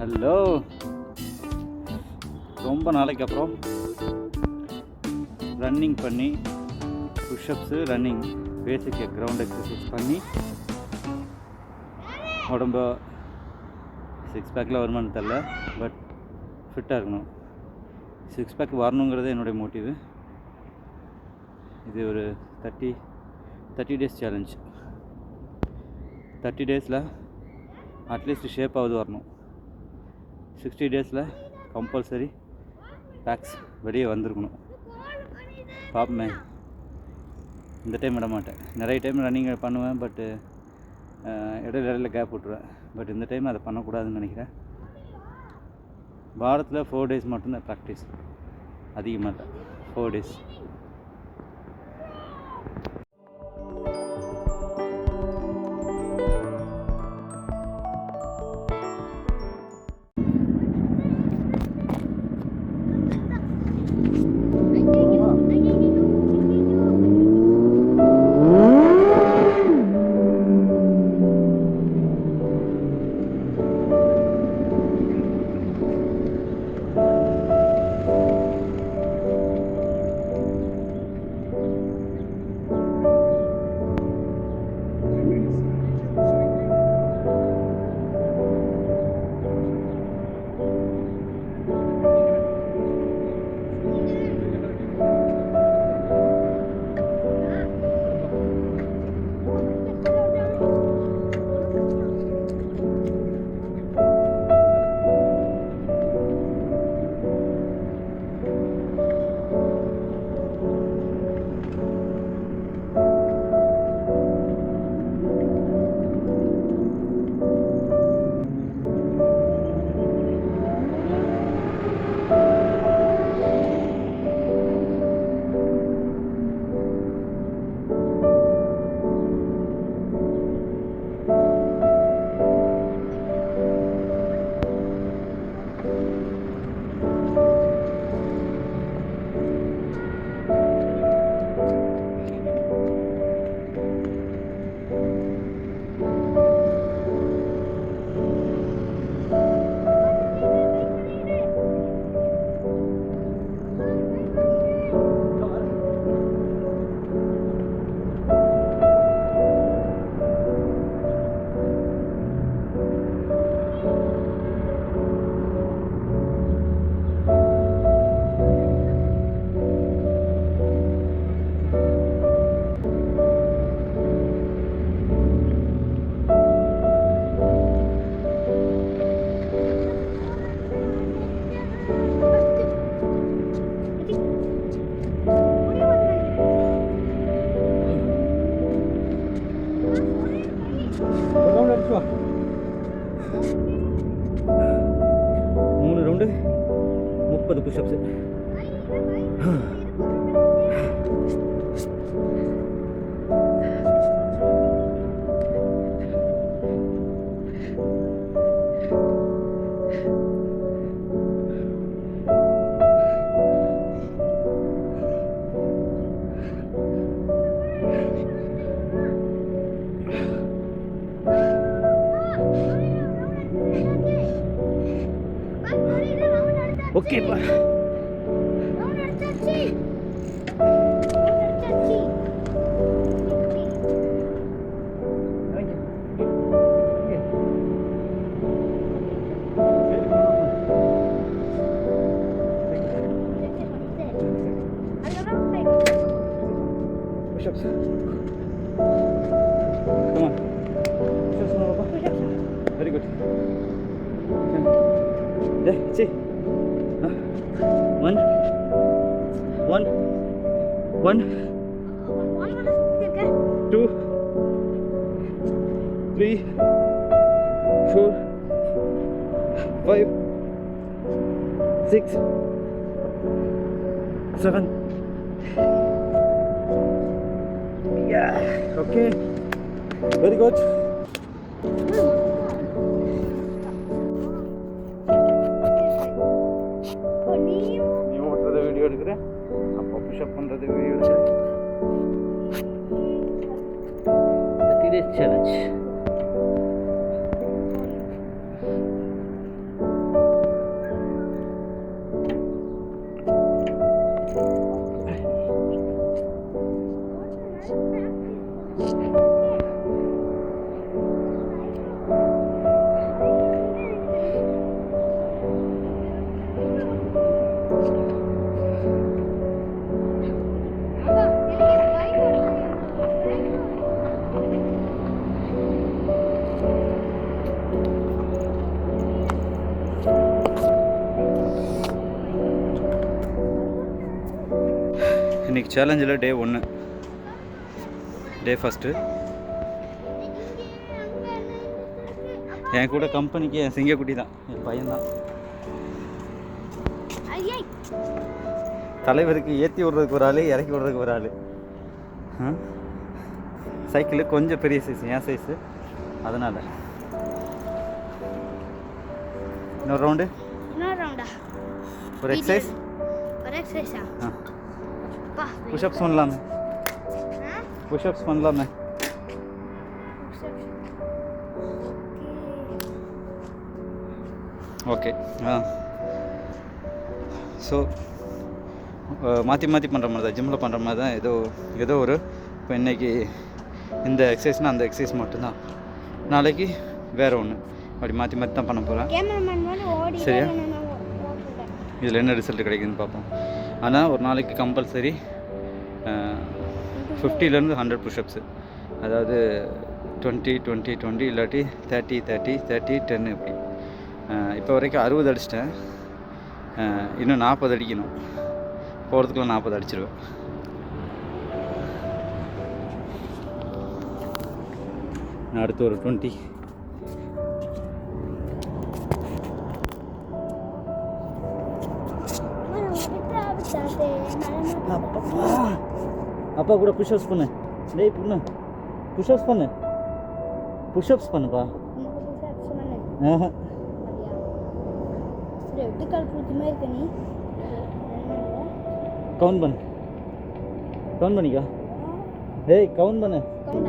Hello, ரொம்ப நாளைக்கு அப்புறம் ரன்னிங் பண்ணி புஷ்அப்ஸு ரன்னிங் பேசிக் கிரவுண்ட் எக்ஸசைஸ் பண்ணி உடம்ப 6 பேக்கில் வருமானு தெரில, பட் ஃபிட்டாக இருக்கணும். 6 பேக் வரணுங்கிறது என்னுடைய மோட்டிவு. இது ஒரு 30 டேஸ் சேலஞ்ச். 30 டேஸில் அட்லீஸ்ட் ஷேப்பாவது வரணும். 60 டேஸில் கம்பல்சரி பேக்ஸ் வெளியே வந்திருக்கணும். பார்ப்போமே, இந்த டைம் விட மாட்டேன். நிறைய டைம் ரன்னிங் பண்ணுவேன், பட்டு இடையில கேப் விட்டுருவேன். பட் இந்த டைம் அதை பண்ணக்கூடாதுன்னு நினைக்கிறேன். வாரத்தில் 4 டேஸ் மட்டும்தான் ப்ராக்டிஸ், அதிகமாக இல்லை. 4 டேஸ். மூணு ரவுண்டு 30 புஷ்அப்ஸு. ஓகேப்பா, push-ups. Come on. Push-ups more, Papa. Push-ups. Very good. There, see. One. 2, 3, 4, 5, 6, 7. Yeah, okay. Very good. நீ ஓட்டுறத வீடியோ எடுக்கிறேன், அப்போ புஷ்அப் பண்ணுறது வீடியோ எடுக்கிறேன். 30 days challenge. இன்றைக்கி சேலஞ்சில் டே 1, டே ஃபஸ்ட்டு. என் கூட கம்பெனிக்கு என் சிங்கக்குட்டி தான், என் பையன்தான். தலைவருக்கு ஏற்றி விடுறதுக்கு ஒரு ஆள், இறக்கி விடுறதுக்கு ஒரு ஆள். சைக்கிளு கொஞ்சம் பெரிய சைஸ், என் சைஸு, அதனால். இன்னொரு ரவுண்டு, ஒரு எக்ஸசைஸ். புஷ்அப்ஸ் பண்ணலாமே, புஷ்அப்ஸ் பண்ணலாமே. ஓகே. ஸோ மாற்றி மாற்றி பண்ணுற மாதிரி தான், ஜிம்மில் பண்ணுற மாதிரி தான். ஏதோ ஒரு இப்போ இன்றைக்கி இந்த எக்ஸசைஸ்னால் அந்த எக்ஸசைஸ் மட்டும்தான், நாளைக்கு வேறு ஒன்று, அப்படி மாற்றி மாற்றி தான் பண்ண போகிறேன். சரியா? இதில் என்ன ரிசல்ட் கிடைக்குதுன்னு பார்ப்போம். ஆனால் ஒரு நாளைக்கு கம்பல்சரி 50லேருந்து 100 புஷ்அப்ஸு, அதாவது 20-20-20 இல்லாட்டி 30-30-30-10 இப்படி. இப்போ வரைக்கும் 60 அடிச்சிட்டேன், இன்னும் 40 அடிக்கணும். போகிறதுக்குள்ள 40 அடிச்சிருவேன். அடுத்து ஒரு 20. அப்பா கூட புஷ்அப்ஸ் பண்ணு. டேய் பொண்ணு, புஷ்அப்ஸ் பண்ணு, புஷ்அப்ஸ் பண்ணுப்பா. கவுண்ட் பண்ணு, கவுண்ட் பண்ணிக்கோ. டேய் கவுண்ட் பண்ணு. 1